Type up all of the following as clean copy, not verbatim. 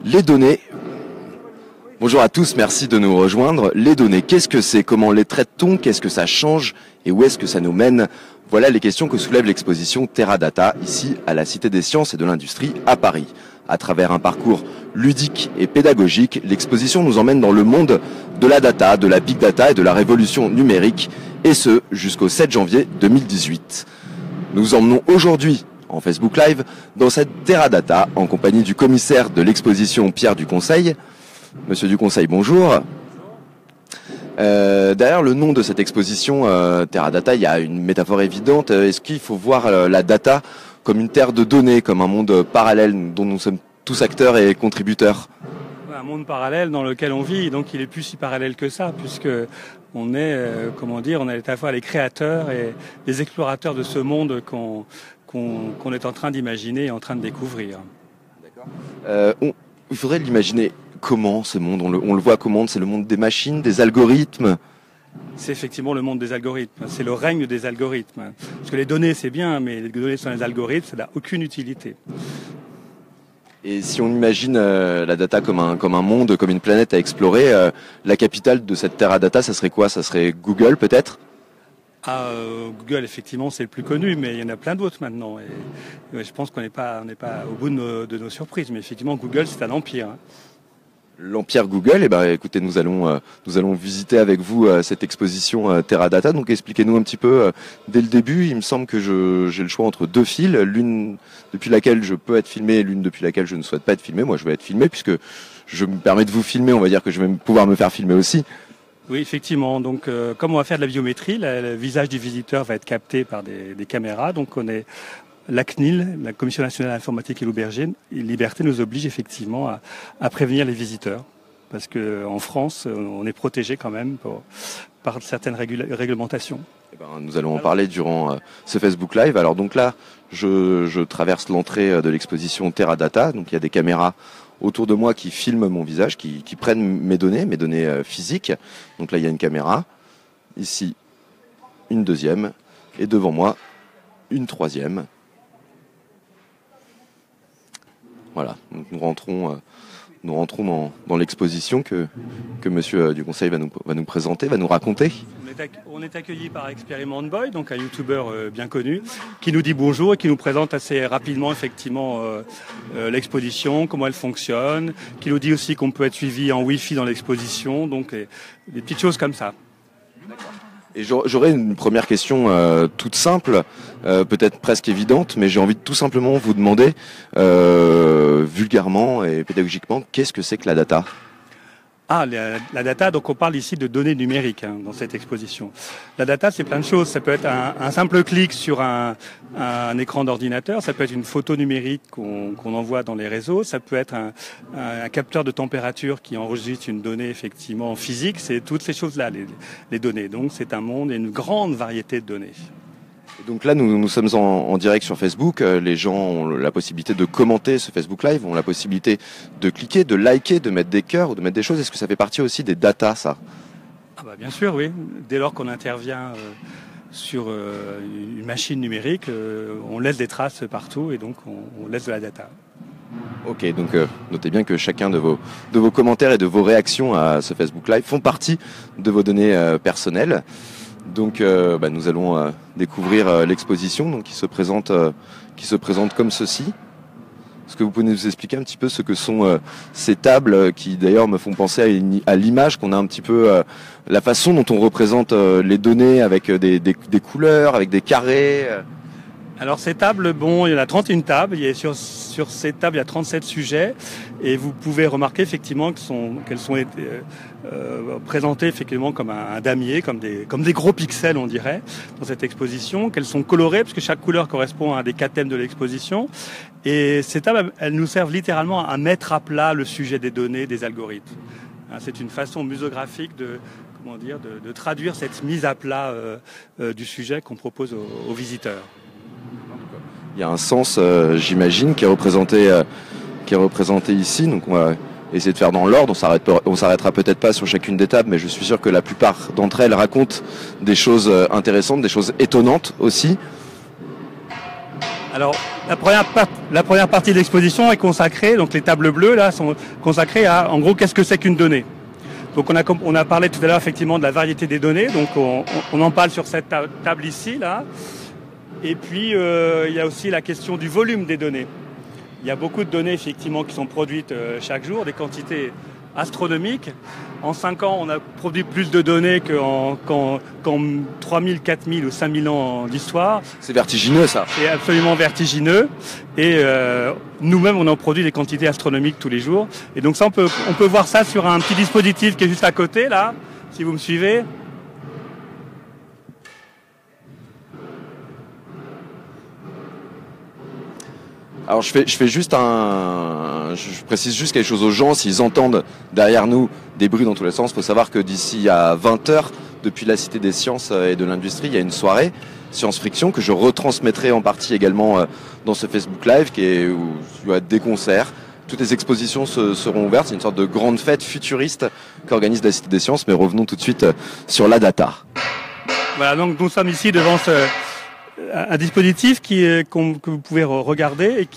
Les données. Bonjour à tous, merci de nous rejoindre. Les données, qu'est-ce que c'est? Comment les traite-t-on? Qu'est-ce que ça change? Et où est-ce que ça nous mène? Voilà les questions que soulève l'exposition Teradata, ici à la Cité des Sciences et de l'Industrie à Paris. À travers un parcours ludique et pédagogique, l'exposition nous emmène dans le monde de la data, de la big data et de la révolution numérique, et ce jusqu'au 7 janvier 2018. Nous emmenons aujourd'hui en Facebook Live dans cette Teradata en compagnie du commissaire de l'exposition Pierre Duconseil. Monsieur Duconseil, bonjour. Derrière le nom de cette exposition Teradata, il y a une métaphore évidente. Est-ce qu'il faut voir la data comme une terre de données, comme un monde parallèle dont nous sommes tous acteurs et contributeurs? Un monde parallèle dans lequel on vit, donc il est plus si parallèle que ça, puisque on est, on est à la fois les créateurs et les explorateurs de ce monde qu'on est en train d'imaginer et en train de découvrir. D'accord. Il faudrait l'imaginer comment, ce monde? On le voit comment? C'est le monde des machines, des algorithmes? C'est effectivement le monde des algorithmes, c'est le règne des algorithmes. Parce que les données c'est bien, mais les données sans les algorithmes, ça n'a aucune utilité. Et si on imagine la data comme un monde, comme une planète à explorer, la capitale de cette Teradata, ça serait quoi? Ça serait Google peut-être? Google, effectivement, c'est le plus connu, mais il y en a plein d'autres maintenant. Et je pense qu'on n'est pas au bout de nos surprises. Mais effectivement, Google, c'est un empire. L'empire Google, écoutez, nous allons visiter avec vous cette exposition Teradata. Donc expliquez-nous un petit peu dès le début. Il me semble que j'ai le choix entre deux fils, l'une depuis laquelle je peux être filmé et l'une depuis laquelle je ne souhaite pas être filmé. Moi, je vais être filmé puisque je me permets de vous filmer. On va dire que je vais pouvoir me faire filmer aussi. Oui, effectivement. Donc, comme on va faire de la biométrie, le visage du visiteur va être capté par des caméras. Donc, la CNIL, la Commission nationale d'informatique et liberté, nous oblige effectivement à prévenir les visiteurs. Parce qu'en France, on est protégé quand même par certaines réglementations. Nous allons en parler durant ce Facebook Live. Alors donc là, je traverse l'entrée de l'exposition Teradata. Donc il y a des caméras autour de moi qui filment mon visage, qui prennent mes données physiques. Donc là, il y a une caméra. Ici, une deuxième. Et devant moi, une troisième. Voilà, donc nous rentrons dans l'exposition que Monsieur Duconseil va nous présenter, va nous raconter. On est accueilli par Experiment Boy, donc un youtubeur bien connu, qui nous dit bonjour et qui nous présente assez rapidement effectivement l'exposition, comment elle fonctionne, qui nous dit aussi qu'on peut être suivi en Wi-Fi dans l'exposition, donc des petites choses comme ça. Et j'aurais une première question toute simple, peut-être presque évidente, mais j'ai envie de tout simplement vous demander, vulgairement et pédagogiquement, qu'est-ce que c'est que la data? La data, donc on parle ici de données numériques dans cette exposition. La data, c'est plein de choses. Ça peut être un simple clic sur un écran d'ordinateur, ça peut être une photo numérique qu'on envoie dans les réseaux, ça peut être un capteur de température qui enregistre une donnée effectivement physique. C'est toutes ces choses-là, les données. Donc c'est un monde et une grande variété de données. Donc là, nous sommes en direct sur Facebook. Les gens ont la possibilité de commenter ce Facebook Live, ont la possibilité de cliquer, de liker, de mettre des cœurs ou de mettre des choses. Est-ce que ça fait partie aussi des datas, ça? Bien sûr, oui. Dès lors qu'on intervient sur une machine numérique, on laisse des traces partout et donc on laisse de la data. Ok, donc notez bien que chacun de vos commentaires et de vos réactions à ce Facebook Live font partie de vos données personnelles. Donc nous allons découvrir l'exposition donc, qui se présente comme ceci. Est-ce que vous pouvez nous expliquer un petit peu ce que sont ces tables qui d'ailleurs me font penser à l'image qu'on a un petit peu, la façon dont on représente les données avec des couleurs, avec des carrés. Alors ces tables, il y en a 31 tables, sur ces tables il y a 37 sujets et vous pouvez remarquer effectivement qu'elles sont présentées effectivement comme un damier, comme des gros pixels on dirait dans cette exposition, qu'elles sont colorées parce que chaque couleur correspond à un des 4 thèmes de l'exposition et ces tables elles nous servent littéralement à mettre à plat le sujet des données, des algorithmes. C'est une façon muséographique de traduire cette mise à plat du sujet qu'on propose aux visiteurs. Il y a un sens, j'imagine, qui est représenté ici. Donc on va essayer de faire dans l'ordre. On s'arrêtera peut-être pas sur chacune des tables, mais je suis sûr que la plupart d'entre elles racontent des choses intéressantes, des choses étonnantes aussi. Alors, la première partie de l'exposition est consacrée, donc les tables bleues là sont consacrées à, en gros, qu'est-ce que c'est qu'une donnée. Donc on a parlé tout à l'heure effectivement de la variété des données, donc on en parle sur cette table ici là. Et puis il y a aussi la question du volume des données. Il y a beaucoup de données effectivement qui sont produites chaque jour, des quantités astronomiques. En 5 ans, on a produit plus de données qu'en 3000, 4000 ou 5000 ans d'histoire. C'est vertigineux ça. C'est absolument vertigineux. Et nous-mêmes, on en produit des quantités astronomiques tous les jours. Et donc ça, on peut voir ça sur un petit dispositif qui est juste à côté, là, si vous me suivez. Alors je précise juste quelque chose aux gens, s'ils entendent derrière nous des bruits dans tous les sens, il faut savoir que d'ici à 20h, depuis la Cité des Sciences et de l'Industrie, il y a une soirée Science Friction que je retransmettrai en partie également dans ce Facebook Live où il y a des concerts. Toutes les expositions seront ouvertes, c'est une sorte de grande fête futuriste qu'organise la Cité des Sciences, mais revenons tout de suite sur la data. Voilà, donc nous sommes ici devant un dispositif que vous pouvez regarder et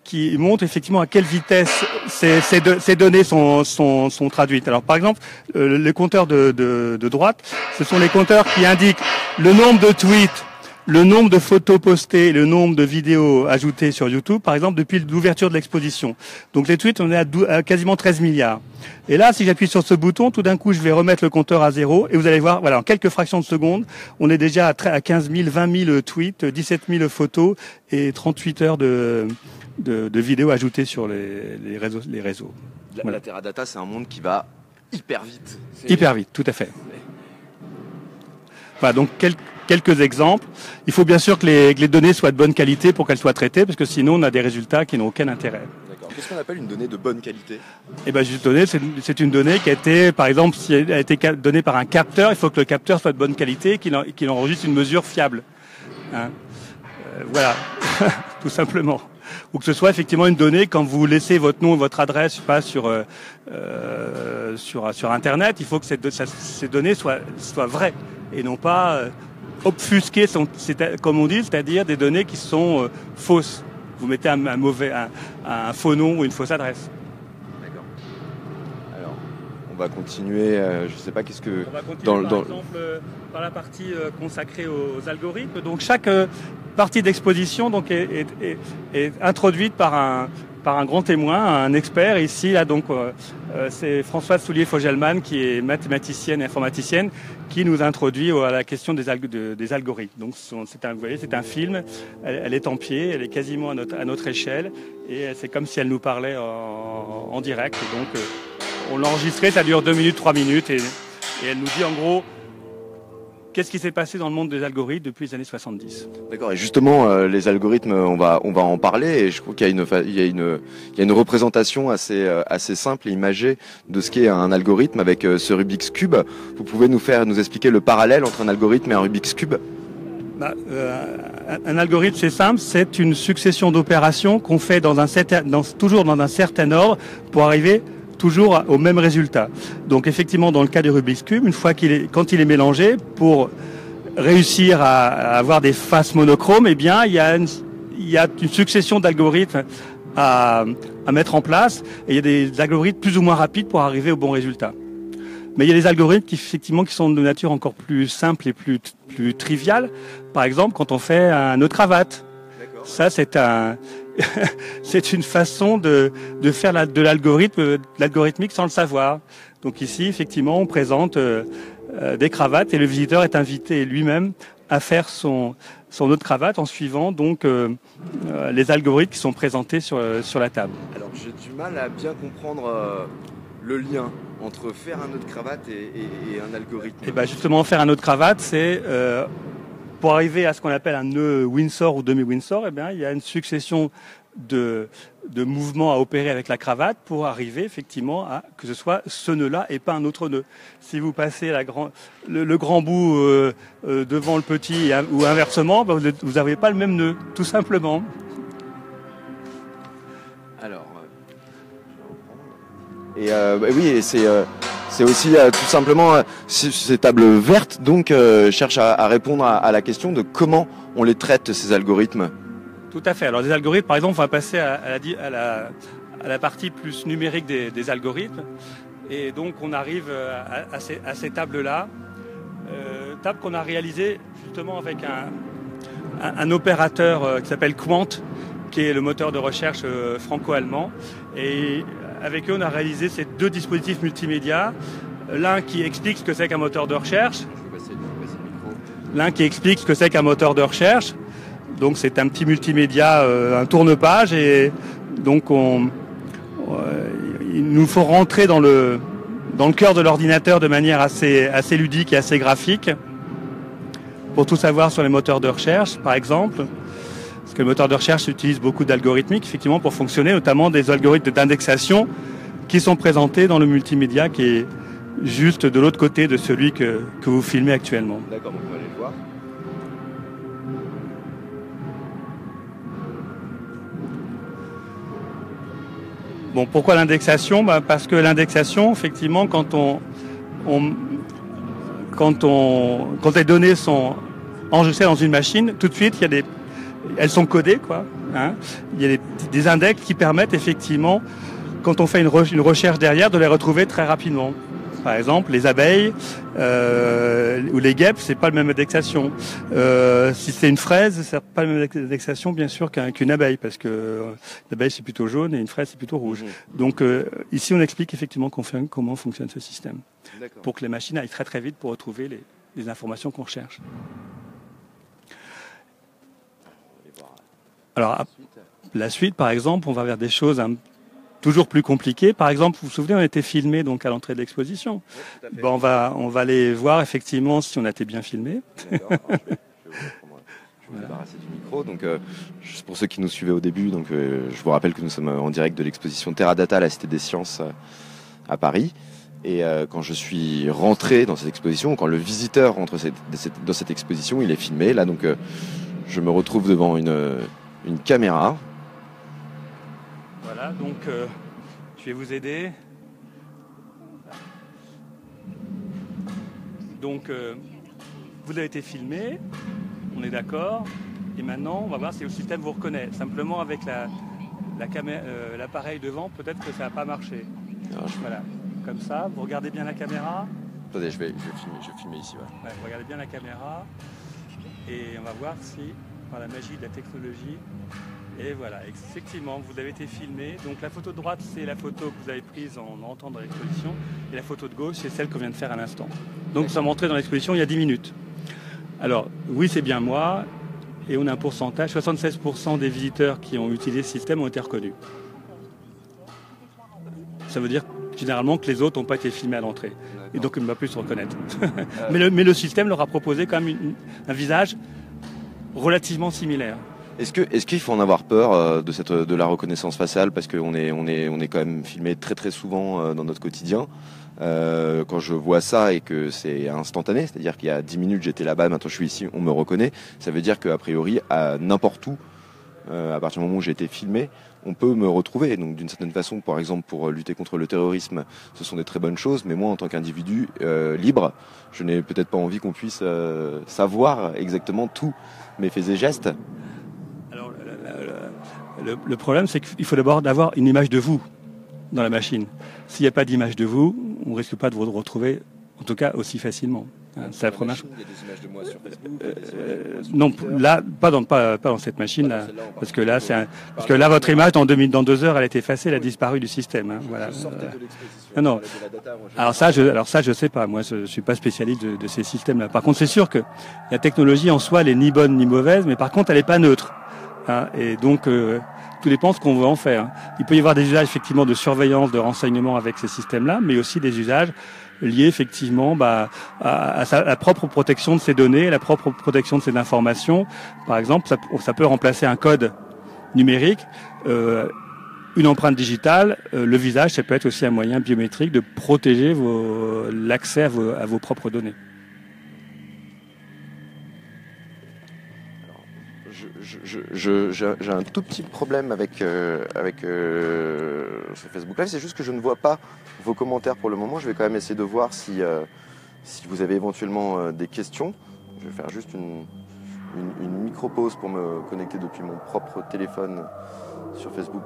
qui montre effectivement à quelle vitesse ces données sont traduites. Alors par exemple, les compteurs de droite, ce sont les compteurs qui indiquent le nombre de tweets, le nombre de photos postées, le nombre de vidéos ajoutées sur YouTube, par exemple, depuis l'ouverture de l'exposition. Donc les tweets, on est à quasiment 13 milliards. Et là, si j'appuie sur ce bouton, tout d'un coup, je vais remettre le compteur à 0 et vous allez voir, voilà, en quelques fractions de secondes, on est déjà à 15 000, 20 000 tweets, 17 000 photos et 38 heures de vidéos ajoutées sur les réseaux. La Teradata, c'est un monde qui va hyper vite. Hyper vite, tout à fait. Voilà, donc quelques exemples. Il faut bien sûr que les données soient de bonne qualité pour qu'elles soient traitées, parce que sinon on a des résultats qui n'ont aucun intérêt. D'accord. Qu'est-ce qu'on appelle une donnée de bonne qualité ? Eh ben, c'est une donnée qui a été, par exemple, si elle a été donnée par un capteur, il faut que le capteur soit de bonne qualité, qu'il enregistre une mesure fiable. Hein, voilà, tout simplement. Ou que ce soit effectivement une donnée, quand vous laissez votre nom et votre adresse, je sais pas, sur Internet, il faut que ces données soient vraies et non pas obfusquées, comme on dit, c'est-à-dire des données qui sont fausses. Vous mettez un faux nom ou une fausse adresse. D'accord. Alors, on va continuer, je ne sais pas qu'est-ce que... On va continuer par exemple par la partie consacrée aux algorithmes. Donc chaque partie d'exposition donc est introduite par un grand témoin, un expert. Ici, là, donc, c'est Françoise Soulier-Fogelman, qui est mathématicienne et informaticienne, qui nous introduit à la question des algorithmes. Donc, vous voyez, c'est un film. Elle est en pied, elle est quasiment à notre échelle, et c'est comme si elle nous parlait en direct. Et donc, on l'a enregistré, ça dure 2 minutes, 3 minutes, et elle nous dit en gros qu'est-ce qui s'est passé dans le monde des algorithmes depuis les années 70. D'accord, et justement, les algorithmes, on va en parler, et je trouve qu'il y a une représentation assez simple et imagée de ce qu'est un algorithme avec ce Rubik's Cube. Vous pouvez nous expliquer le parallèle entre un algorithme et un Rubik's Cube ? Un algorithme, c'est simple, c'est une succession d'opérations qu'on fait toujours dans un certain ordre pour arriver toujours au même résultat. Donc effectivement, dans le cas du Rubik's Cube, quand il est mélangé, pour réussir à avoir des faces monochromes, eh bien, il y a une succession d'algorithmes à mettre en place, et il y a des algorithmes plus ou moins rapides pour arriver au bon résultat. Mais il y a des algorithmes qui sont de nature encore plus simple et plus triviale. Par exemple, quand on fait un nœud de cravate. D'accord. Ça, c'est une façon de faire de l'algorithmique sans le savoir. Donc ici, effectivement, on présente des cravates et le visiteur est invité lui-même à faire son nœud de cravate en suivant donc les algorithmes qui sont présentés sur la table. Alors j'ai du mal à bien comprendre le lien entre faire un nœud de cravate et un algorithme. Et ben justement, faire un nœud de cravate, c'est pour arriver à ce qu'on appelle un nœud Windsor ou demi-Windsor, eh bien, il y a une succession de mouvements à opérer avec la cravate pour arriver effectivement à que ce soit ce nœud-là et pas un autre nœud. Si vous passez le grand bout devant le petit ou inversement, ben, vous n'avez pas le même nœud, tout simplement. Alors, oui, et C'est aussi tout simplement ces tables vertes donc cherchent à répondre à la question de comment on les traite ces algorithmes. Tout à fait. Alors des algorithmes, par exemple, on va passer à la partie plus numérique des algorithmes. Et donc on arrive à ces tables-là, tables qu'on a réalisées justement avec un opérateur qui s'appelle Quant, qui est le moteur de recherche franco-allemand. Et avec eux, on a réalisé ces deux dispositifs multimédia. L'un qui explique ce que c'est qu'un moteur de recherche. L'un qui explique ce que c'est qu'un moteur de recherche. Donc c'est un petit multimédia, un tourne-page. Et donc il nous faut rentrer dans le cœur de l'ordinateur de manière assez ludique et assez graphique pour tout savoir sur les moteurs de recherche, par exemple. Parce que le moteur de recherche utilise beaucoup d'algorithmiques, effectivement, pour fonctionner, notamment des algorithmes d'indexation qui sont présentés dans le multimédia qui est juste de l'autre côté de celui que vous filmez actuellement. D'accord, donc on va aller le voir. Bon, pourquoi l'indexation ? Parce que l'indexation, effectivement, quand les données sont enregistrées dans une machine, tout de suite, elles sont codées, quoi. Hein. Il y a des index qui permettent effectivement, quand on fait une recherche derrière, de les retrouver très rapidement. Par exemple, les abeilles ou les guêpes, c'est pas la même indexation. Si c'est une fraise, c'est pas la même indexation, bien sûr, qu'une abeille, parce que l'abeille c'est plutôt jaune et une fraise c'est plutôt rouge. Donc ici, on explique effectivement comment fonctionne ce système, pour que les machines aillent très très vite pour retrouver les informations qu'on recherche. Alors la suite, par exemple, on va vers des choses toujours plus compliqué. Par exemple, vous vous souvenez, on était filmé donc à l'entrée de l'exposition. Oui, on va aller voir effectivement si on a été bien filmé. D'accord. Je vais me débarrasser du micro. Donc, juste pour ceux qui nous suivaient au début, donc je vous rappelle que nous sommes en direct de l'exposition Terra Data à la Cité des Sciences à Paris. Et quand je suis rentré dans cette exposition, quand le visiteur rentre dans cette exposition, il est filmé. Là, donc, je me retrouve devant une caméra. Voilà, donc je vais vous aider. Donc vous avez été filmé, on est d'accord. Et maintenant, on va voir si le système vous reconnaît. Simplement avec l'appareil devant, peut-être que ça va pas marcher. Voilà, comme ça, vous regardez bien la caméra. Attendez, je vais filmer ici. Ouais, regardez bien la caméra. Et on va voir si, par la magie de la technologie, et voilà, effectivement, vous avez été filmé. Donc la photo de droite, c'est la photo que vous avez prise en entrant dans l'exposition. Et la photo de gauche, c'est celle qu'on vient de faire à l'instant. Donc nous sommes entrés dans l'exposition il y a 10 minutes. Alors, oui, c'est bien moi. Et on a un pourcentage. 76% des visiteurs qui ont utilisé ce système ont été reconnus. Ça veut dire généralement que les autres n'ont pas été filmés à l'entrée. Et donc, il ne va plus se reconnaître. mais le système leur a proposé quand même un visage relativement similaire. Est-ce qu'il faut en avoir peur de la reconnaissance faciale, parce qu'on est quand même filmé très très souvent dans notre quotidien. Quand je vois ça et que c'est instantané, c'est-à-dire qu'il y a 10 minutes j'étais là-bas, maintenant je suis ici, on me reconnaît, ça veut dire qu'a priori à n'importe où, à partir du moment où j'ai été filmé, on peut me retrouver. Donc d'une certaine façon, par exemple pour lutter contre le terrorisme, ce sont des très bonnes choses, mais moi en tant qu'individu libre, je n'ai peut-être pas envie qu'on puisse savoir exactement tous mes faits et gestes. Le problème, c'est qu'il faut d'abord avoir une image de vous dans la machine. S'il n'y a pas d'image de vous, on ne risque pas de vous retrouver, en tout cas, aussi facilement. C'est la première chose. Il y a des images de moi sur Facebook. Non, là, pas dans cette machine-là. Parce que là, votre image, dans 2 heures, elle a été effacée, elle a disparu du système. Hein, voilà. Non. Alors ça, je sais pas. Moi, je suis pas spécialiste de ces systèmes-là. Par contre, c'est sûr que la technologie en soi, elle est ni bonne ni mauvaise, mais par contre, elle n'est pas neutre. Hein, et donc, tout dépend de ce qu'on veut en faire. Il peut y avoir des usages effectivement de surveillance, de renseignement avec ces systèmes-là, mais aussi des usages liés effectivement à la propre protection de ces données, à la propre protection de ces informations. Par exemple, ça peut remplacer un code numérique, une empreinte digitale. Le visage, ça peut être aussi un moyen biométrique de protéger l'accès à vos propres données. J'ai un tout petit problème avec ce Facebook Live, c'est juste que je ne vois pas vos commentaires pour le moment. Je vais quand même essayer de voir si vous avez éventuellement des questions. Je vais faire juste une micro-pause pour me connecter depuis mon propre téléphone sur Facebook.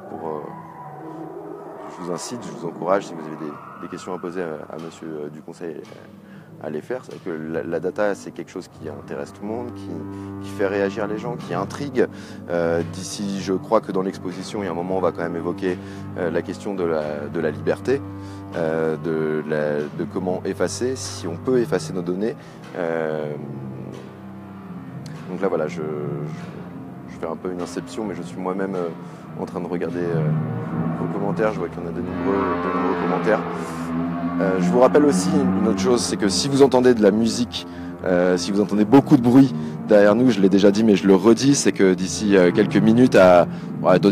Je vous incite, je vous encourage, si vous avez des questions à poser à monsieur du conseil, à les faire. C'est vrai que la data, c'est quelque chose qui intéresse tout le monde, qui fait réagir les gens, qui intrigue. D'ici, je crois que dans l'exposition, il y a un moment, on va quand même évoquer la question de la liberté, de comment effacer, si on peut effacer nos données. Donc là, voilà, je fais un peu une inception, mais je suis moi-même en train de regarder vos commentaires. Je vois qu'il y en a de nombreux commentaires. Je vous rappelle aussi une autre chose, c'est que si vous entendez de la musique, si vous entendez beaucoup de bruit derrière nous, je l'ai déjà dit mais je le redis, c'est que d'ici quelques minutes,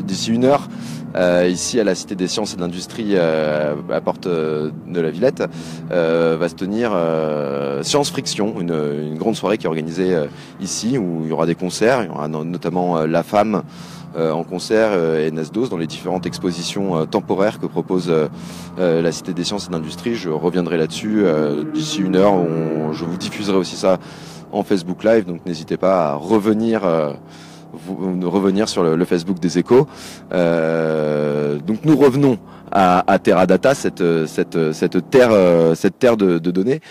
d'ici 1 heure, ici à la Cité des Sciences et de l'Industrie à Porte de la Villette, va se tenir Science Friction, une grande soirée qui est organisée ici où il y aura des concerts, il y aura notamment La Femme en concert et Nesdos dans les différentes expositions temporaires que propose la Cité des Sciences et de l'Industrie. Je reviendrai là-dessus d'ici 1 heure. Je vous diffuserai aussi ça en Facebook Live, donc n'hésitez pas à revenir sur le Facebook des Échos. Donc nous revenons à Teradata, cette terre de données.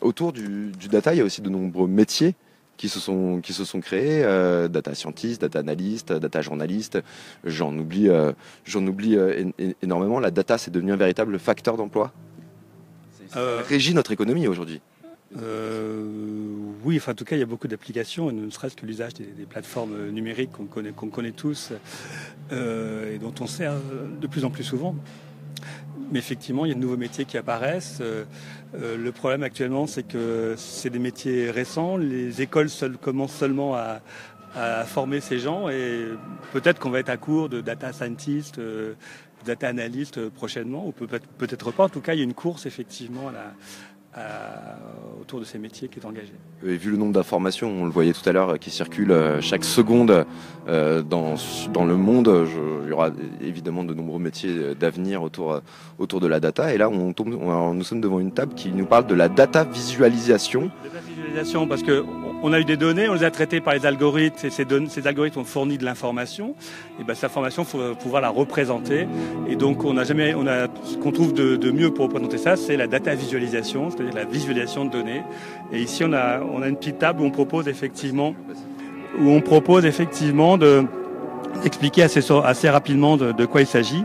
Autour du data, il y a aussi de nombreux métiers qui se sont créés, data scientist, data analyst, data journaliste, j'en oublie énormément. La data, c'est devenu un véritable facteur d'emploi. Ça régit notre économie aujourd'hui. Oui, enfin, en tout cas, il y a beaucoup d'applications, ne serait-ce que l'usage des plateformes numériques qu'on connaît tous et dont on sert de plus en plus souvent. Mais effectivement, il y a de nouveaux métiers qui apparaissent. Le problème actuellement, c'est que c'est des métiers récents. Les écoles commencent seulement à former ces gens et peut-être qu'on va être à court de data scientist, data analyst prochainement, ou peut-être pas. En tout cas, il y a une course effectivement autour de ces métiers qui est engagée. Et vu le nombre d'informations, on le voyait tout à l'heure, qui circulent chaque seconde dans le monde, il y aura évidemment de nombreux métiers d'avenir autour de la data. Et là, nous sommes devant une table qui nous parle de la data visualisation. Data visualisation, parce que on a eu des données, on les a traitées par les algorithmes, et ces algorithmes ont fourni de l'information. Et cette information, il faut pouvoir la représenter. Et donc, ce qu'on trouve de mieux pour représenter ça, c'est la data visualisation, c'est-à-dire la visualisation de données. Et ici, on a une petite table où on propose effectivement d'expliquer assez rapidement de quoi il s'agit.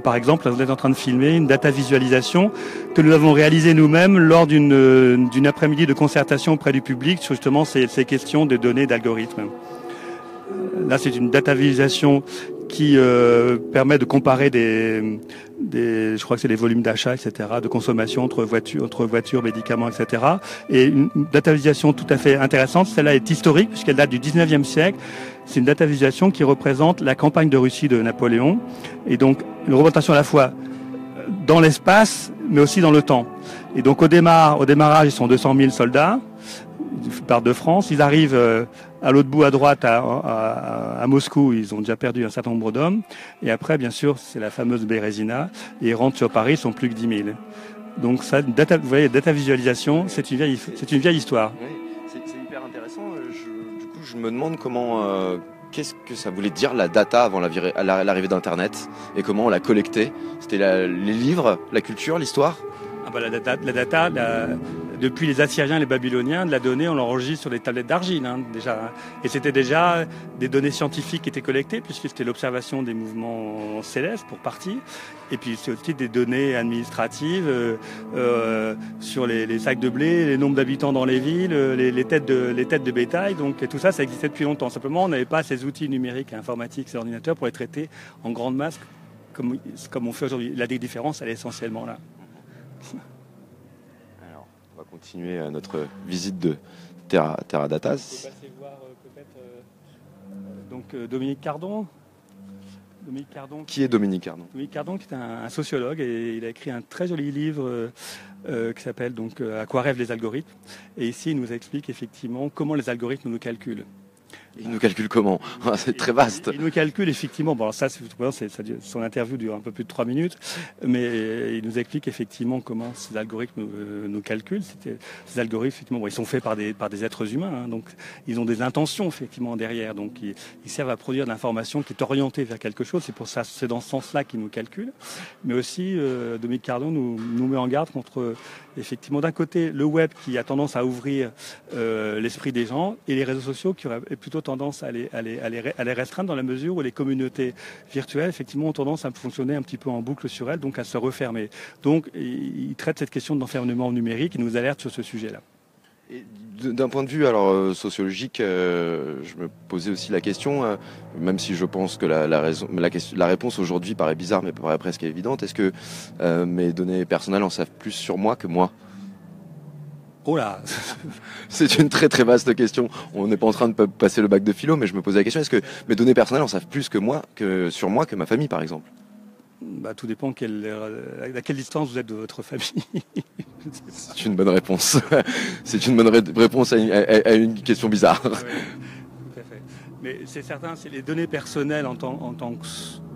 Par exemple, vous êtes en train de filmer une data visualisation que nous avons réalisée nous-mêmes lors d'une après-midi de concertation auprès du public sur justement ces questions de données d'algorithmes. Là, c'est une data visualisation qui permet de comparer je crois que c'est des volumes d'achat, etc., de consommation entre voitures, médicaments, etc. Et une data visualisation tout à fait intéressante. Celle-là est historique puisqu'elle date du 19e siècle. C'est une data visualisation qui représente la campagne de Russie de Napoléon. Et donc, une représentation à la fois dans l'espace, mais aussi dans le temps. Et donc, au démarrage, ils sont 200 000 soldats. Ils partent de France. Ils arrivent à l'autre bout à droite, à Moscou. Ils ont déjà perdu un certain nombre d'hommes. Et après, bien sûr, c'est la fameuse Bérésina. Et ils rentrent sur Paris, ils sont plus que 10 000. Donc, ça, vous voyez, data visualisation, c'est une vieille histoire. Oui, c'est hyper intéressant. Du coup, je me demande qu'est-ce que ça voulait dire la data avant l'arrivée d'Internet et comment on la collectait. C'était les livres, la culture, l'histoire. La data, depuis les Assyriens et les Babyloniens, de la donnée, on l'enregistre sur des tablettes d'argile, déjà. Et c'était déjà des données scientifiques qui étaient collectées, puisque c'était l'observation des mouvements célestes, pour partie. Et puis c'est aussi des données administratives sur les sacs de blé, les nombres d'habitants dans les villes, les têtes de bétail. Donc et tout ça existait depuis longtemps. Simplement, on n'avait pas ces outils numériques, informatiques, ces ordinateurs pour les traiter en grande masse comme on fait aujourd'hui. La différence, elle est essentiellement là. Alors, on va continuer notre visite de Teradata. On peut passer voir peut-être Dominique Cardon. Qui est Dominique Cardon? Dominique Cardon, qui est un sociologue, et il a écrit un très joli livre qui s'appelle À quoi rêvent les algorithmes. Et ici, il nous explique effectivement comment les algorithmes nous calculent. Il nous calcule comment? C'est très vaste. Il nous calcule effectivement, bon alors ça, son interview dure un peu plus de 3 minutes, mais il nous explique effectivement comment ces algorithmes nous calculent. Ces algorithmes, effectivement, bon, ils sont faits par des êtres humains, hein, donc ils ont des intentions effectivement derrière, donc ils servent à produire de l'information qui est orientée vers quelque chose. C'est pour ça, c'est dans ce sens-là qu'ils nous calculent. Mais aussi, Dominique Cardon nous met en garde contre effectivement d'un côté le web qui a tendance à ouvrir l'esprit des gens et les réseaux sociaux qui auraient plutôt tendance à les restreindre dans la mesure où les communautés virtuelles effectivement ont tendance à fonctionner un petit peu en boucle sur elles, donc à se refermer. Donc il traite cette question d'enfermement numérique et nous alerte sur ce sujet-là. Et d'un point de vue sociologique, je me posais aussi la question, même si je pense que la réponse aujourd'hui paraît bizarre mais paraît presque évidente, est-ce que mes données personnelles en savent plus sur moi que moi? Oh là. C'est une très très vaste question. On n'est pas en train de passer le bac de philo, mais je me posais la question, est-ce que mes données personnelles en savent plus sur moi que ma famille par exemple? Bah, tout dépend à quelle distance vous êtes de votre famille. C'est une bonne réponse. C'est une bonne réponse à une question bizarre. Oui, tout à fait. Mais c'est certain, c'est les données personnelles en tant que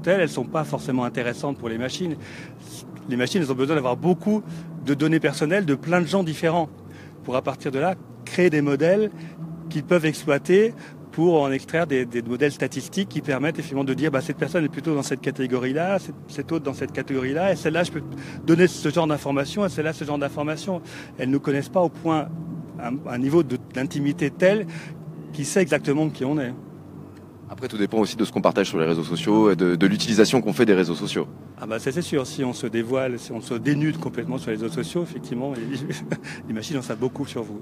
telles, elles ne sont pas forcément intéressantes pour les machines. Les machines, elles ont besoin d'avoir beaucoup de données personnelles de plein de gens différents pour, à partir de là, créer des modèles qu'ils peuvent exploiter pour en extraire des modèles statistiques qui permettent effectivement de dire cette personne est plutôt dans cette catégorie-là, cette autre dans cette catégorie-là, et celle-là je peux donner ce genre d'informations, et celle-là ce genre d'informations. Elles ne connaissent pas au point un niveau d'intimité tel qu'il sait exactement qui on est. Après, tout dépend aussi de ce qu'on partage sur les réseaux sociaux et de l'utilisation qu'on fait des réseaux sociaux. Ah bah ça c'est sûr, si on se dévoile, si on se dénude complètement sur les réseaux sociaux, effectivement, les machines en savent beaucoup sur vous.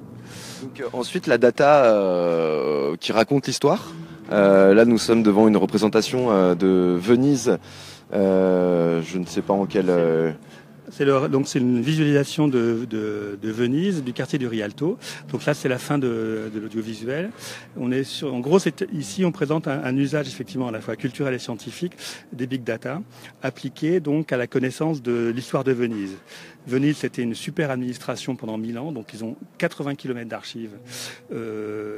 Donc ensuite, la data qui raconte l'histoire. Là, nous sommes devant une représentation de Venise. Je ne sais pas en quelle... Donc c'est une visualisation de Venise, du quartier du Rialto. Donc là c'est la fin de l'audiovisuel. En gros ici on présente un usage effectivement à la fois culturel et scientifique des big data appliqués donc à la connaissance de l'histoire de Venise. Venise, c'était une super administration pendant 1000 ans, donc ils ont 80 km d'archives,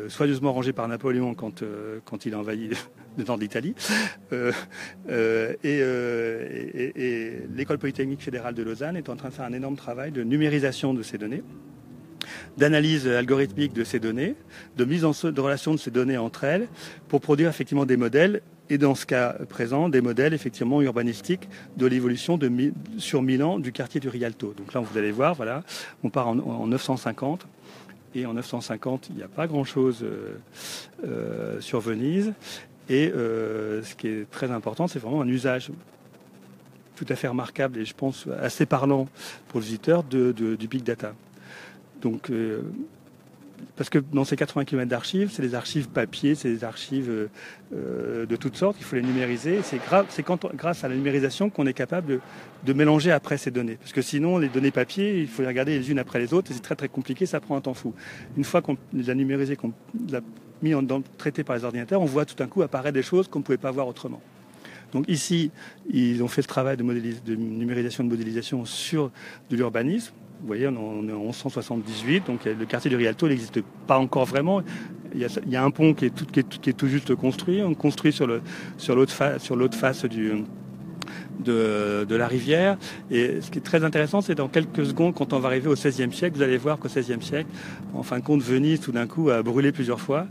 soigneusement rangées par Napoléon quand il a envahi le nord de l'Italie. Et l'École Polytechnique Fédérale de Lausanne est en train de faire un énorme travail de numérisation de ces données, d'analyse algorithmique de ces données, de mise de relation de ces données entre elles, pour produire effectivement des modèles, et dans ce cas présent, des modèles effectivement urbanistiques de l'évolution sur 1000 ans du quartier du Rialto. Donc là, vous allez voir, voilà, on part en 950, et en 950, il n'y a pas grand-chose sur Venise, et ce qui est très important, c'est vraiment un usage tout à fait remarquable, et je pense assez parlant pour le visiteur, du big data. Donc, parce que dans ces 80 km d'archives, c'est des archives papier, c'est des archives de toutes sortes, il faut les numériser. C'est grâce à la numérisation qu'on est capable de mélanger après ces données. Parce que sinon, les données papier, il faut les regarder les unes après les autres, et c'est très très compliqué, ça prend un temps fou. Une fois qu'on les a numérisées, qu'on l'a mis traité par les ordinateurs, on voit tout d'un coup apparaître des choses qu'on ne pouvait pas voir autrement. Donc ici, ils ont fait ce travail de numérisation, de modélisation sur de l'urbanisme. Vous voyez, on est en 1178, donc le quartier du Rialto n'existe pas encore vraiment. Il y a un pont qui est tout juste construit. On construit sur l'autre face de la rivière. Et ce qui est très intéressant, c'est dans quelques secondes, quand on va arriver au XVIe siècle, vous allez voir qu'au XVIe siècle, en fin de compte, Venise, tout d'un coup, a brûlé plusieurs fois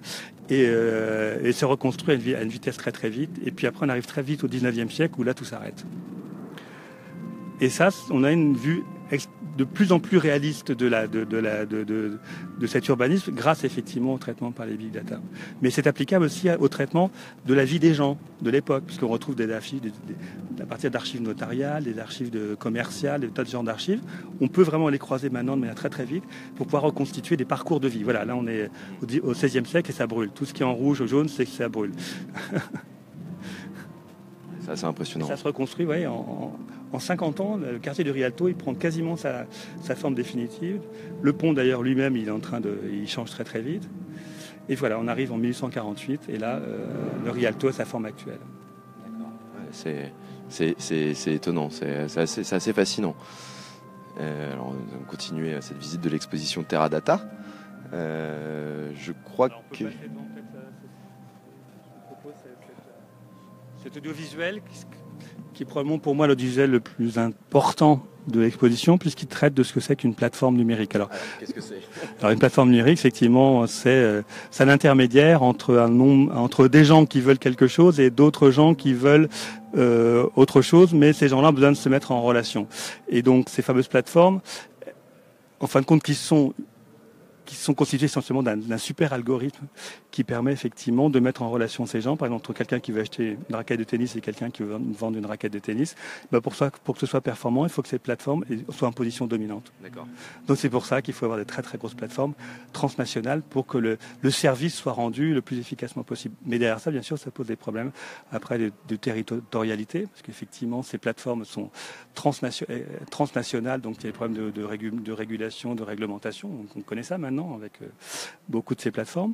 et se reconstruit à une vitesse très très vite. Et puis après, on arrive très vite au XIXe siècle, où là, tout s'arrête. Et ça, on a une vue de plus en plus réaliste de cet urbanisme grâce effectivement au traitement par les big data. Mais c'est applicable aussi au traitement de la vie des gens de l'époque, puisqu'on retrouve des archives, à partir d'archives notariales, des archives commerciales, des tas de genres d'archives. On peut vraiment les croiser maintenant de manière très très vite pour pouvoir reconstituer des parcours de vie. Voilà, là on est au XVIe siècle et ça brûle. Tout ce qui est en rouge ou jaune, c'est que ça brûle. Ça, c'est impressionnant. Ça se reconstruit, oui, en 50 ans, le quartier du Rialto, il prend quasiment sa forme définitive. Le pont, d'ailleurs, lui-même, il change très très vite. Et voilà, on arrive en 1848, et là, le Rialto a sa forme actuelle. D'accord. C'est étonnant, c'est assez fascinant. Alors, on va continuer cette visite de l'exposition Terra Data. Je crois que... Cet audiovisuel qui est probablement pour moi l'audiovisuel le plus important de l'exposition, puisqu'il traite de ce que c'est qu'une plateforme numérique. Alors, qu'est-ce que c'est? Alors une plateforme numérique, effectivement, c'est l'intermédiaire entre des gens qui veulent quelque chose et d'autres gens qui veulent autre chose, mais ces gens-là ont besoin de se mettre en relation. Et donc ces fameuses plateformes, en fin de compte, qui sont constituées essentiellement d'un super algorithme qui permet effectivement de mettre en relation ces gens. Par exemple, entre quelqu'un qui veut acheter une raquette de tennis et quelqu'un qui veut vendre une raquette de tennis, pour que ce soit performant, il faut que ces plateformes soient en position dominante. D'accord. Donc c'est pour ça qu'il faut avoir des très très grosses plateformes transnationales pour que le service soit rendu le plus efficacement possible. Mais derrière ça, bien sûr, ça pose des problèmes après de territorialité, parce qu'effectivement, ces plateformes sont transnationales, donc il y a des problèmes de régulation, de réglementation. Donc, on connaît ça maintenant avec beaucoup de ces plateformes.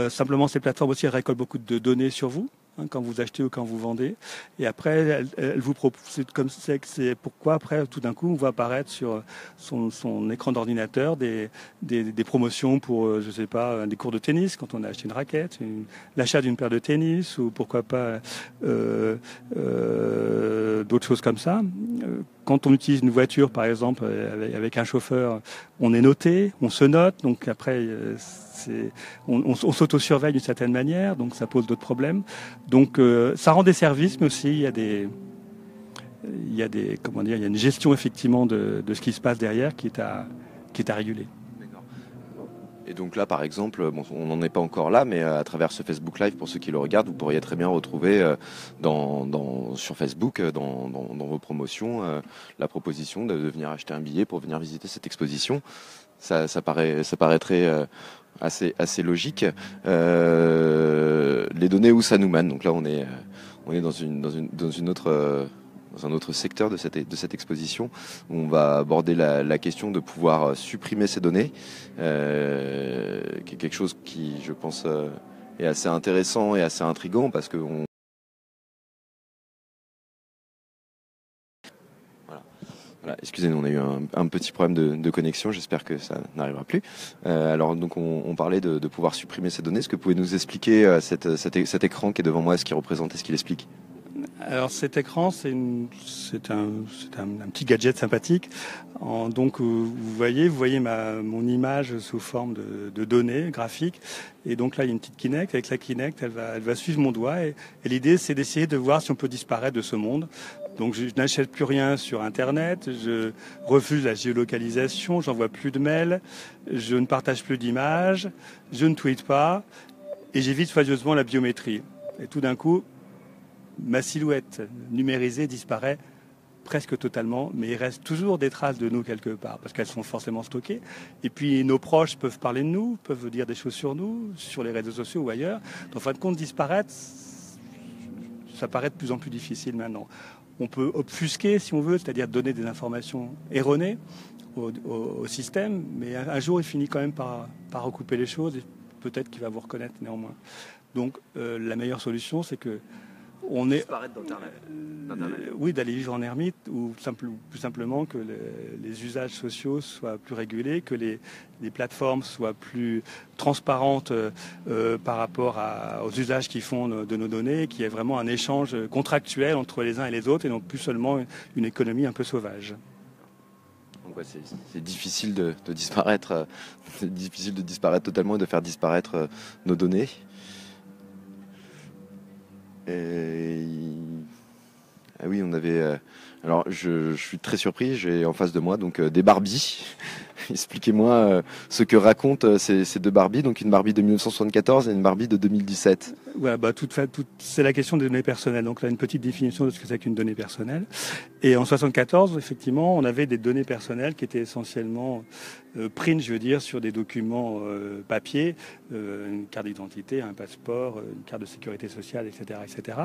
Simplement, ces plateformes aussi récoltent beaucoup de données sur vous, quand vous achetez ou quand vous vendez. Et après, elle vous propose, c'est pourquoi après, tout d'un coup, on voit apparaître sur son écran d'ordinateur des promotions pour, je sais pas, des cours de tennis quand on a acheté une raquette, l'achat d'une paire de tennis, ou pourquoi pas d'autres choses comme ça. Quand on utilise une voiture, par exemple, avec un chauffeur, on est noté, on se note, donc après, on s'auto-surveille d'une certaine manière, donc ça pose d'autres problèmes. Donc ça rend des services, mais aussi il y a une gestion effectivement de ce qui se passe derrière qui est à réguler. Et donc là, par exemple, on n'en est pas encore là, mais à travers ce Facebook Live, pour ceux qui le regardent, vous pourriez très bien retrouver sur Facebook, dans vos promotions, la proposition de venir acheter un billet pour venir visiter cette exposition. Ça paraîtrait assez logique. Les données, où ça nous mène? Donc là, on est dans un autre secteur de cette exposition, où on va aborder la question de pouvoir supprimer ces données, qui est quelque chose qui, je pense, est assez intéressant et assez intriguant, parce que Voilà, excusez-nous, on a eu un petit problème de connexion, j'espère que ça n'arrivera plus. Alors donc on parlait de pouvoir supprimer ces données. Est-ce que vous pouvez nous expliquer cet écran qui est devant moi, ce qu'il représente et ce qu'il explique? Alors cet écran, c'est un petit gadget sympathique. Donc vous voyez mon image sous forme de données graphiques. Et donc là, il y a une petite Kinect. Avec la Kinect, elle va suivre mon doigt. Et l'idée, c'est d'essayer de voir si on peut disparaître de ce monde. Donc je n'achète plus rien sur Internet, je refuse la géolocalisation, j'envoie plus de mails, je ne partage plus d'images, je ne tweete pas et j'évite soigneusement la biométrie. Et tout d'un coup, ma silhouette numérisée disparaît presque totalement, mais il reste toujours des traces de nous quelque part, parce qu'elles sont forcément stockées. Et puis nos proches peuvent parler de nous, peuvent dire des choses sur nous, sur les réseaux sociaux ou ailleurs. Donc, en fin de compte, disparaître, ça paraît de plus en plus difficile maintenant. On peut obfusquer, si on veut, c'est-à-dire donner des informations erronées au système, mais un jour, il finit quand même par recouper les choses et peut-être qu'il va vous reconnaître néanmoins. Donc, la meilleure solution, c'est que on est disparaître d'Internet. Oui, d'aller vivre en ermite, ou plus simplement que les usages sociaux soient plus régulés, que les plateformes soient plus transparentes par rapport aux usages qu'ils font de nos données, qu'il y ait vraiment un échange contractuel entre les uns et les autres, et non plus seulement une économie un peu sauvage. Donc ouais, c'est difficile de disparaître, c'est difficile de disparaître totalement et de faire disparaître nos données. Ah oui, on avait. Alors, je suis très surpris. J'ai en face de moi donc des Barbies. Expliquez-moi ce que racontent ces deux Barbies. Donc, une Barbie de 1974 et une Barbie de 2017. Ouais, c'est la question des données personnelles. Donc là, une petite définition de ce que c'est qu'une donnée personnelle. Et en 74, effectivement, on avait des données personnelles qui étaient essentiellement print, je veux dire, sur des documents papier, une carte d'identité, un passeport, une carte de sécurité sociale, etc., etc.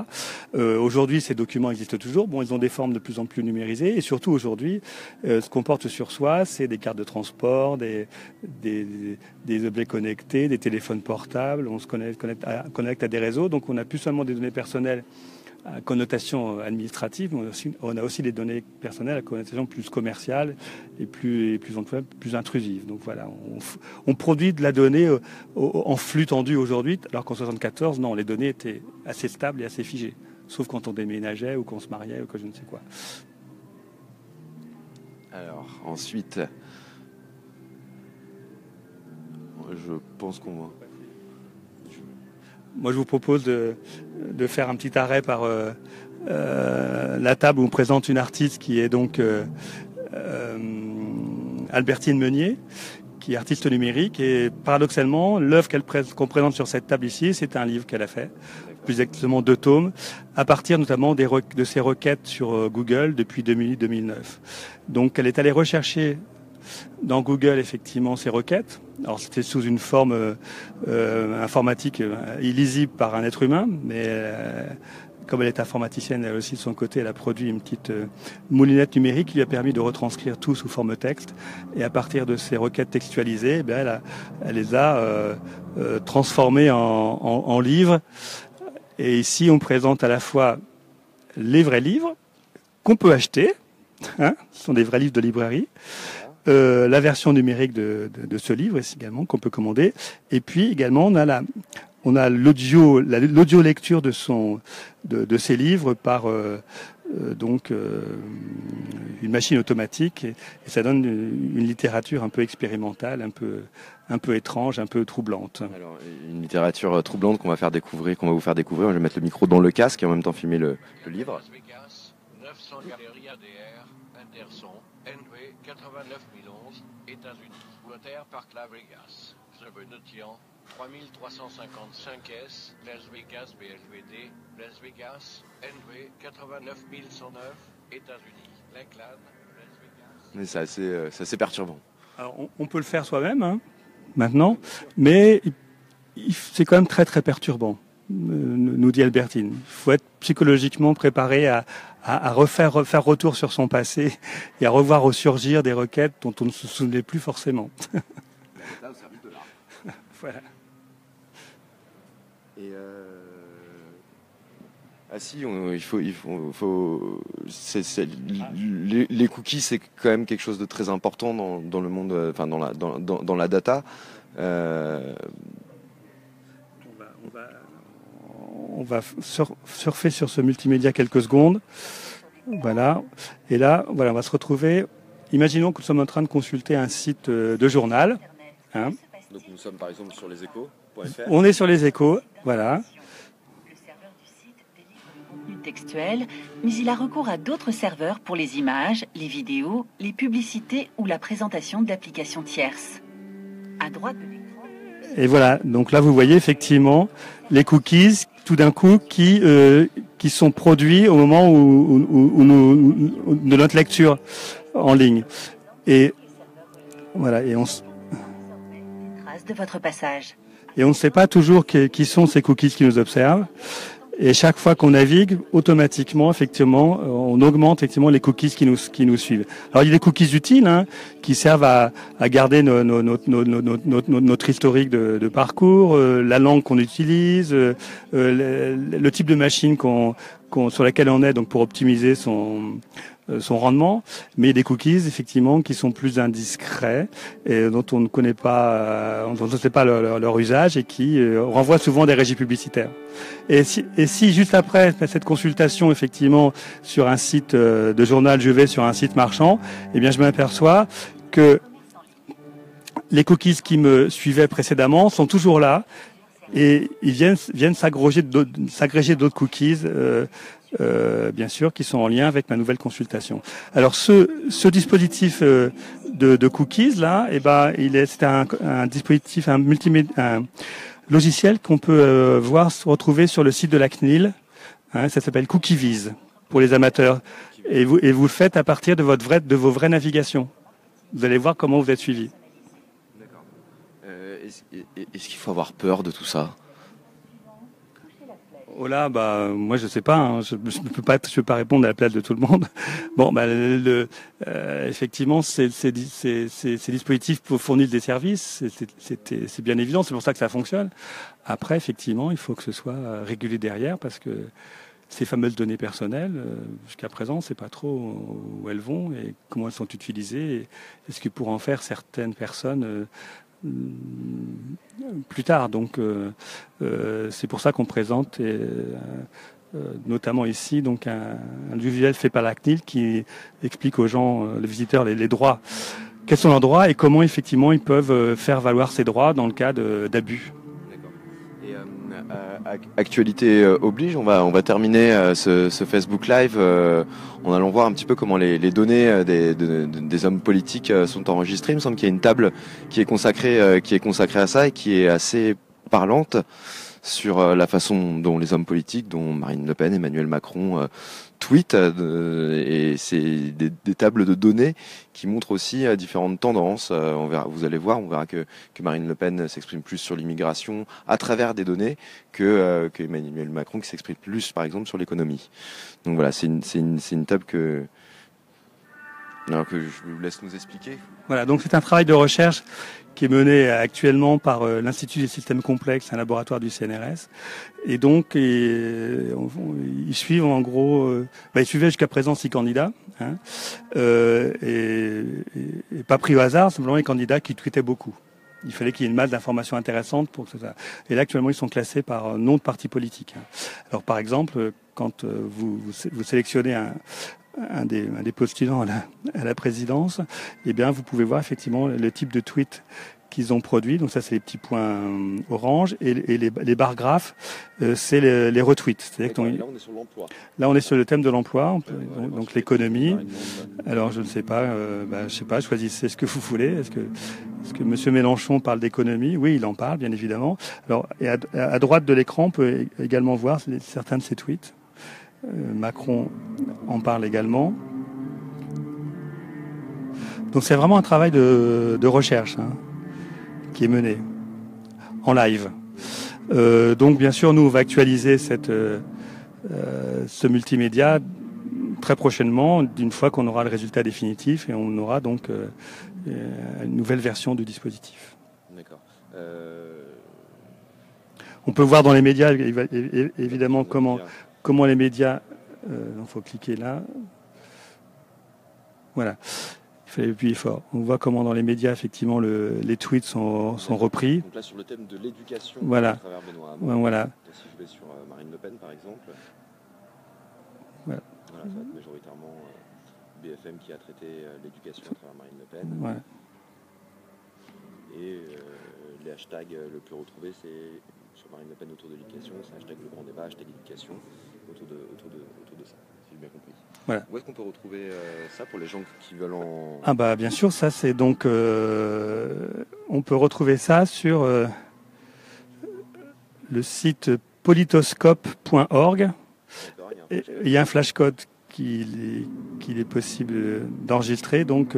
Aujourd'hui, ces documents existent toujours. Bon, ils ont des formes de plus en plus numérisées. Et surtout, aujourd'hui, ce qu'on porte sur soi, c'est des cartes de transport, des objets connectés, des téléphones portables. On se connecte à des réseaux. Donc, on n'a plus seulement des données personnelles à connotation administrative, on a aussi des données personnelles à connotation plus commerciale et plus intrusive. Donc voilà, on produit de la donnée en flux tendu aujourd'hui, alors qu'en 74, non, les données étaient assez stables et assez figées, sauf quand on déménageait ou qu'on se mariait ou que je ne sais quoi. Alors ensuite, je pense qu'on va... Moi, je vous propose de faire un petit arrêt par la table où on présente une artiste qui est donc Albertine Meunier, qui est artiste numérique. Et paradoxalement, l'œuvre qu'on présente sur cette table ici, c'est un livre qu'elle a fait, plus exactement 2 tomes, à partir notamment de ses requêtes sur Google depuis 2008-2009. Donc, elle est allée rechercher dans Google, effectivement, ces requêtes. Alors, c'était sous une forme informatique illisible par un être humain, mais comme elle est informaticienne, elle aussi, de son côté, elle a produit une petite moulinette numérique qui lui a permis de retranscrire tout sous forme texte. Et à partir de ces requêtes textualisées, elle les a transformées en livres. Et ici, on présente à la fois les vrais livres qu'on peut acheter. Ce sont des vrais livres de librairie. La version numérique de ce livre également qu'on peut commander. Et puis également on a l'audio lecture de ces livres par une machine automatique et ça donne une littérature un peu expérimentale, un peu étrange, un peu troublante. Alors une littérature troublante qu'on va vous faire découvrir. Je vais mettre le micro dans le casque et en même temps filmer le livre. Las Vegas, 900 galeries ADR, Interson, NV 89 011, États-Unis. Notaire Parc Las Vegas. Serveur notiant 3355 S, Las Vegas BLVD, Las Vegas, NV 89 109, États-Unis. Lakeland, Las Vegas. Mais c'est assez perturbant. Alors on peut le faire soi-même maintenant, mais c'est quand même très très perturbant, nous dit Albertine. Il faut être psychologiquement préparé à faire retour sur son passé et à revoir ressurgir des requêtes dont on ne se souvenait plus forcément. Voilà. Et ah si, il faut les cookies, c'est quand même quelque chose de très important dans le monde, enfin dans la data. On va surfer sur ce multimédia quelques secondes. Voilà. Et là, voilà, on va se retrouver. Imaginons que nous sommes en train de consulter un site de journal. Donc nous sommes par exemple sur leséchos.fr. On est sur les échos, voilà. Le serveur du site délivre le contenu textuel, mais il a recours à d'autres serveurs pour les images, les vidéos, les publicités ou la présentation d'applications tierces. À droite de l'écran. Et voilà, donc là vous voyez effectivement les cookies, tout d'un coup, qui sont produits au moment de notre lecture en ligne. Et voilà, et on De votre passage. Et on ne sait pas toujours qui sont ces cookies qui nous observent. Et chaque fois qu'on navigue, automatiquement, effectivement, on augmente effectivement les cookies qui nous suivent. Alors il y a des cookies utiles qui servent à garder notre historique de parcours, la langue qu'on utilise, le type de machine sur laquelle on est, donc pour optimiser son rendement, mais des cookies effectivement qui sont plus indiscrets et dont on ne connaît pas, on ne sait pas leur usage et qui renvoient souvent des régies publicitaires. Et si juste après cette consultation effectivement sur un site de journal, je vais sur un site marchand, eh bien je m'aperçois que les cookies qui me suivaient précédemment sont toujours là et ils viennent s'agréger d'autres cookies. Bien sûr, qui sont en lien avec ma nouvelle consultation. Alors, ce dispositif de cookies là, c'est un dispositif, un logiciel qu'on peut retrouver sur le site de la CNIL. Ça s'appelle CookieViz pour les amateurs. Et vous le faites à partir de vos vraies navigations. Vous allez voir comment vous êtes suivi. D'accord. Est-ce qu'il faut avoir peur de tout ça? Oh là, moi je sais pas, je peux pas répondre à la place de tout le monde. Bon, effectivement, ces dispositifs fournissent des services, c'est bien évident, c'est pour ça que ça fonctionne. Après, effectivement, il faut que ce soit régulé derrière parce que ces fameuses données personnelles, jusqu'à présent, on ne sait pas trop où elles vont et comment elles sont utilisées. Et est-ce que pour en faire certaines personnes plus tard. Donc, c'est pour ça qu'on présente, notamment ici, donc un visuel fait par la CNIL qui explique aux gens, les visiteurs, les droits. Quels sont leurs droits et comment effectivement ils peuvent faire valoir ces droits dans le cas d'abus. Actualité oblige, on va terminer ce Facebook Live en allant voir un petit peu comment les données des hommes politiques sont enregistrées. Il me semble qu'il y a une table qui est consacrée à ça et qui est assez parlante sur la façon dont les hommes politiques, dont Marine Le Pen, Emmanuel Macron, tweetent. Et c'est des tables de données qui montrent aussi différentes tendances. On verra que Marine Le Pen s'exprime plus sur l'immigration à travers des données que Emmanuel Macron qui s'exprime plus, par exemple, sur l'économie. Donc voilà, c'est une table que je vous laisse nous expliquer. Voilà, donc c'est un travail de recherche qui est mené actuellement par l'Institut des systèmes complexes, un laboratoire du CNRS. Et donc, ils suivent en gros, ils suivaient jusqu'à présent 6 candidats, et pas pris au hasard, simplement les candidats qui tweetaient beaucoup. Il fallait qu'il y ait une masse d'informations intéressantes pour que ça. Et là, actuellement, ils sont classés par nom de parti politique. Alors, par exemple, quand vous sélectionnez un des postulants à la présidence, eh bien, vous pouvez voir effectivement le type de tweet qu'ils ont produit. Donc ça, c'est les petits points orange et les barres graphes, c'est les retweets. C'est-à-dire que là, on est sur l'emploi. Là, on est sur le thème de l'emploi, donc l'économie. Alors, je ne sais pas, choisissez ce que vous voulez. Est-ce que Monsieur Mélenchon parle d'économie? Oui, il en parle, bien évidemment. Alors, et à droite de l'écran, on peut également voir certains de ses tweets. Macron en parle également. Donc c'est vraiment un travail de recherche qui est mené en live. Donc bien sûr, nous, on va actualiser ce multimédia très prochainement, d'une fois qu'on aura le résultat définitif, et on aura donc une nouvelle version du dispositif. D'accord. On peut voir dans les médias, évidemment, comment les médias... il faut cliquer là. Voilà. Il fallait appuyer fort. On voit comment dans les médias, effectivement, les tweets sont repris. Donc là, sur le thème de l'éducation, voilà. À travers Benoît Hamon. Voilà. Si je vais sur Marine Le Pen, par exemple, voilà. Ça va être majoritairement BFM qui a traité l'éducation à travers Marine Le Pen. Voilà. Et les hashtags le plus retrouvé, c'est sur Marine Le Pen autour de l'éducation, c'est hashtag le grand débat, hashtag éducation, autour de ça, si j'ai bien compris. Voilà. Où est-ce qu'on peut retrouver ça pour les gens qui veulent en... Ah bah bien sûr, ça c'est donc... on peut retrouver ça sur le site politoscope.org. Il y a un flashcode qu'il est possible d'enregistrer donc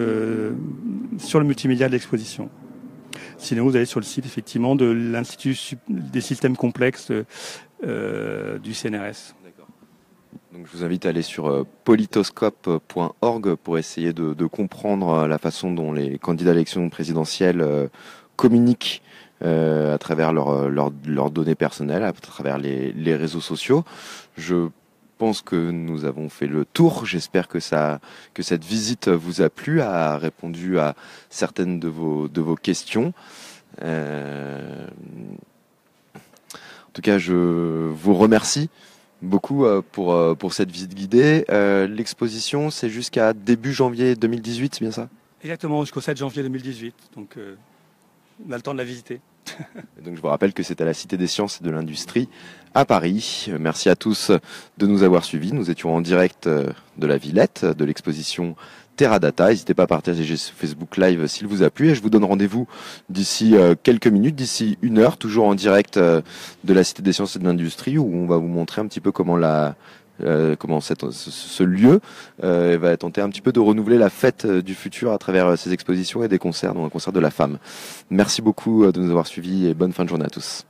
sur le multimédia de l'exposition. Sinon, vous allez sur le site effectivement de l'Institut des systèmes complexes du CNRS. D'accord. Donc, je vous invite à aller sur politoscope.org pour essayer de comprendre la façon dont les candidats à l'élection présidentielle communiquent à travers leurs données personnelles, à travers les réseaux sociaux. Je pense que nous avons fait le tour. J'espère que cette visite vous a plu, a répondu à certaines de vos questions. En tout cas, je vous remercie beaucoup pour cette visite guidée. L'exposition, c'est jusqu'à début janvier 2018, c'est bien ça? Exactement, jusqu'au 7 janvier 2018. Donc, on a le temps de la visiter. Et donc je vous rappelle que c'est à la Cité des Sciences et de l'Industrie à Paris. Merci à tous de nous avoir suivis. Nous étions en direct de la Villette, de l'exposition Terra Data. N'hésitez pas à partager ce Facebook Live s'il vous a plu. Et je vous donne rendez-vous d'ici quelques minutes, d'ici 1 heure, toujours en direct de la Cité des Sciences et de l'Industrie, où on va vous montrer un petit peu comment ce lieu va tenter un petit peu de renouveler la fête du futur à travers ces expositions et des concerts, dont un concert de la femme. Merci beaucoup de nous avoir suivis et bonne fin de journée à tous.